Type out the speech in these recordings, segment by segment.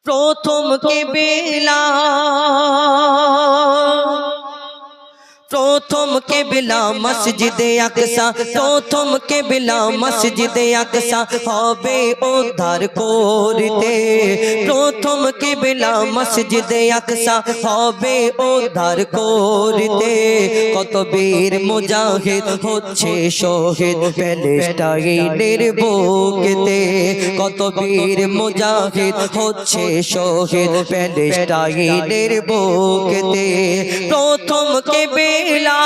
প্রথম কেবেলা প্রথম কেবলা মসজিদে আকসা প্রথম কেবলা মসজিদে আকসা হবে উদ্ধার করতে প্রথম কেবলা মসজিদে আকসা হবে উদ্ধার করতে কত বীর মুজাহিদ হচ্ছে শহীদ প্যালেস্টাইনের বুকেতে কত বীর মুজাহিদ হচ্ছে শহীদ প্যালেস্টাইনের বুকেতে প্রথম কেবলা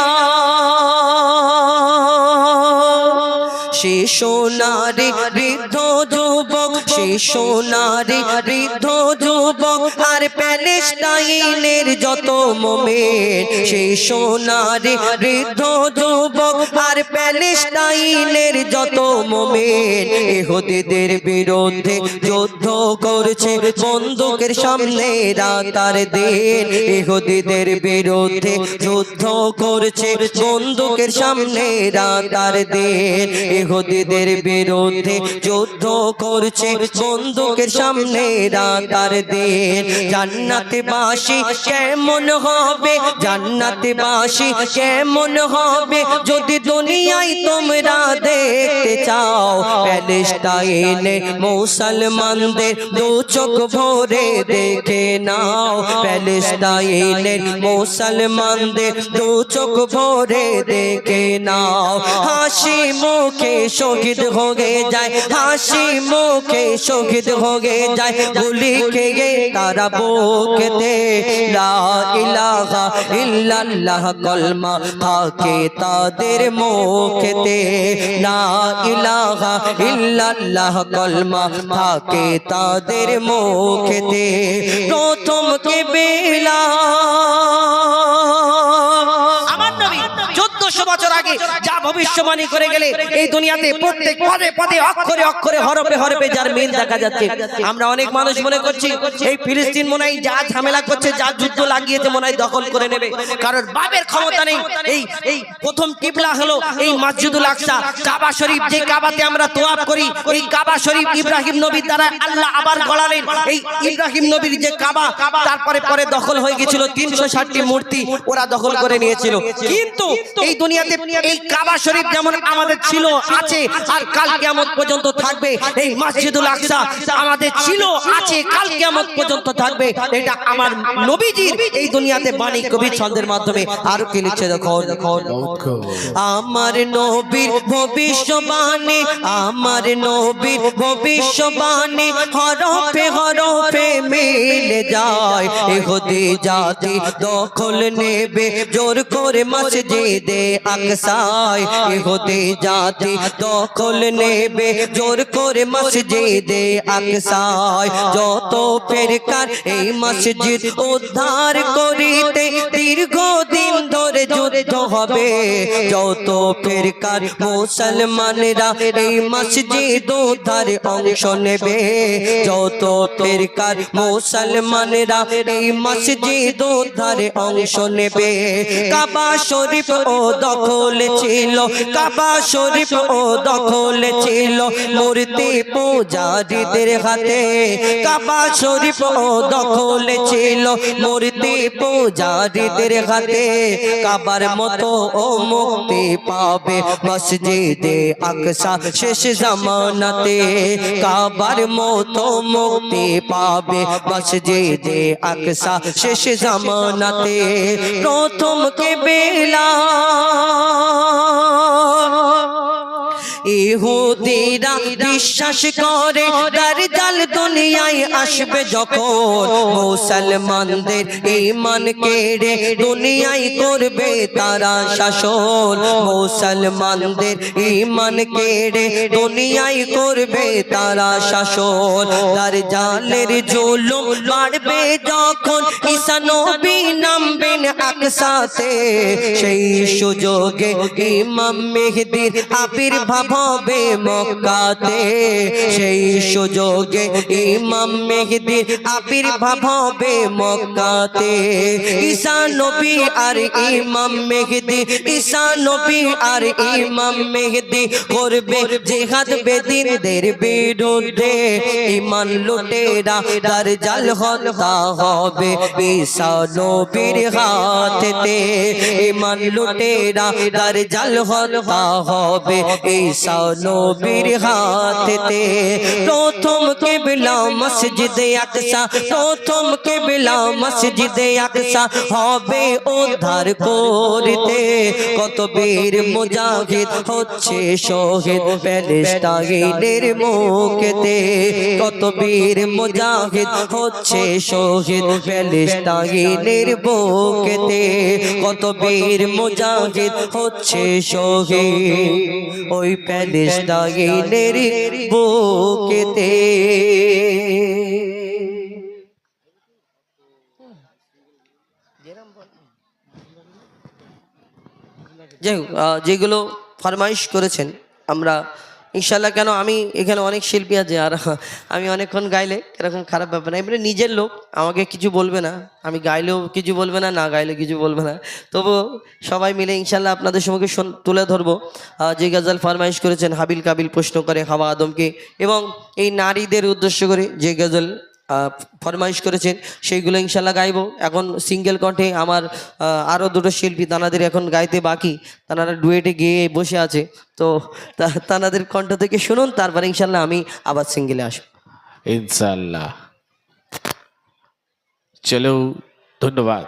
সে সোনারে বৃদ্ধ যুবক সে সোনারে বৃদ্ধ যুবক আর প্যালেস্টাইনের যত মুমিন সে সোনারে বৃদ্ধ যুবক আর প্যালেস্টাইনের যত মুমিন ইহুদিদের বিরুদ্ধে যুদ্ধ করছে বন্দুকের সামনে রাত আর দিন ইহুদিদের বিরুদ্ধে যুদ্ধ করছে বন্দুকের সামনে রাত আর দিন ইহুদিদের বিরুদ্ধে যুদ্ধ করছে বন্দুকের সামনে রাত আর দিন জান্নাতবাসী কেমন হবে জান্নাতবাসী কেমন হবে যদি দুনিয়ায় তোমরা দেখতে চাও প্যালেস্টাইনে মুসলমানদের দু চোখ ভরে দেখে নাও প্যালেস্টাইনের মুসলমানদের দু চোখ ভরে দেখে নাও হাসি মুখে শহীদ হয়ে যায় হাসি মুখে শহীদ হয়ে যায় গুলি খেয়ে তারা বুকেতে লা ইলাহা ইল্লাল্লাহ কলমা থাকে তাদের মুখেতে লা ইলাহা ইল্লাল্লাহ কলমা থাকে তাদের মুখেতে প্রথম কেবেলা আমার নবী 1400 বছর আগে যা ভবিষ্যবাণী করে গেলে এই দুনিয়াতে প্রত্যেক পদে পদে অক্ষরে অক্ষরে হরফে হরফে যার মিল দেখা যাচ্ছে আমরা অনেক মানুষ মনে করছি এই ফিলিস্তিন মনে হয় যা ঝামেলা করছে যা যুদ্ধ লাগিয়েছে মনে হয় দখল করে নেবে কারণ বাবের ক্ষমতা নেই এই প্রথম কিবলা হলো এই মসজিদুল আকসা কাবা শরীফ যে কাবাতে আমরা তোয়াফ করি এই কাবা শরীফ ইব্রাহিম নবীর দ্বারা আল্লাহ আবার গড়ালেন এই ইব্রাহিম নবীর যে কাবা তারপরে পরে দখল হয়ে গিয়েছিল 360টি মূর্তি ওরা দখল করে নিয়েছিল কিন্তু এই দুনিয়াতে এই কাবা শরীফ যেমন আমাদের ছিল আছে আর কাল কিয়ামত পর্যন্ত থাকবে এই মসজিদুল আকসা আমাদের ছিল আছে কাল কিয়ামত পর্যন্ত থাকবে এটা আমার নবীজির এই দুনিয়াতে বাণী কবি ছন্দের মাধ্যমে আর কি লিখছে দেখো আমার নবীর ভবিষ্যবাণী আমার নবীর ভবিষ্যবাণী হরফে হরফে মিলে যায় ইহুদি জাতি দখল নেবে জোর করে মসজিদে আকসায় ইহুদি জাতি দখল নেবে জোর করে মসজিদে আকসায় যত ফেরকার এই মসজিদ উদ্ধার করিতে দীর্ঘদিন ধরে যুদ্ধ হবে যত ফেরকার মুসলমানরা এই মসজিদ উদ্ধার অংশ নেবে যত ফেরকার মুসলমানরা এই মসজিদ উদ্ধার অংশ নেবে কাবা শরীফ ও দখল ছিল কাবা শরীফ ও দখল ছিল মূর্তি পূজারীদের হাতে কাবা শরীফ ও দখল ছিল মূর্তি পূজারীদের হাতে কাবার মতো ও মুক্তি পাবে মসজিদে আকসা শেষ জামানাতে কাবার মতো মুক্তি পাবে মসজিদে আকসা শেষ জামানাতে প্রথম কেবেলা ইহুদিরা বিশ্বাস করে দাজ্জাল দুনিয়ায় আসবে যখন মুসলমানদের ঈমান কেড়ে দুনিয়ায় করবে তারা শাসন মুসলমানদের ঈমান কেড়ে দুনিয়ায় করবে তারা শাসন দাজ্জালের জুলুম বাড়বে যখন ঈসা নবী নামবেন আকসাতে সেই সুযোগে ইমাম মেহেদীর আবির্ভাব আবির্ভাব হবে মক্কাতে, সেই সুযোগে ইমাম মেহেদীর আবির্ভাব হবে মক্কাতে। ঈসা নবী আর ইমাম মেহেদী, ঈসা নবী আর ইমাম মেহেদী করবে জিহাদ বেদিনদের বিরুদ্ধে। ঈমান লুটেরা দাজ্জাল হত্যা হবে ঈসা নবীর হাতেতে। ঈমান লুটেরা দাজ্জাল হত্যা হবে ঈসা নবীর হাতেতে। প্রথম কিবলা মসজিদে আকসা, প্রথম কিবলা মসজিদে আকসা হবে উদ্ধার করতে। কত বীর মুজাহিদ হচ্ছে শহীদ প্যালেস্টাইনের মুখেতে। কত বীর মুজাহিদ হচ্ছে শহীদ প্যালেস্টাইনের বুকেতে। কত বীর মুজাহিদ হচ্ছে শহীদ ওই প্যালেস্টাইনের বুকেতে। যেগুলো ফরমাইশ করেছেন আমরা ইনশাল্লাহ, কেন আমি এখানে অনেক শিল্পী আছে আর আমি অনেকক্ষণ গাইলে এরকম খারাপ ব্যাপার না। এবারে নিজের লোক আমাকে কিছু বলবে না, আমি গাইলেও কিছু বলবে না, না গাইলেও কিছু বলবে না। তবু সবাই মিলে ইনশাল্লাহ আপনাদের সম্মুখে তুলে ধরবো যে গজল ফরমাইশ করেছেন হাবিল কাবিল প্রশ্ন করে হাওয়া আদমকে, এবং এই নারীদের উদ্দেশ্য করে যে গজল ফরমাইশ করেছেন সেইগুলো ইনশাল্লাহ গাইবো। এখন সিঙ্গেল কণ্ঠে আমার আরও দুটো শিল্পী তানাদের এখন গাইতে বাকি, তানারা ডুয়েটে গিয়ে বসে আছে, তো তানাদের কণ্ঠ থেকে শুনুন, তারপরে ইনশাল্লাহ আমি আবার সিঙ্গেলে আসবো ইনশাল্লাহ। চলো, ধন্যবাদ।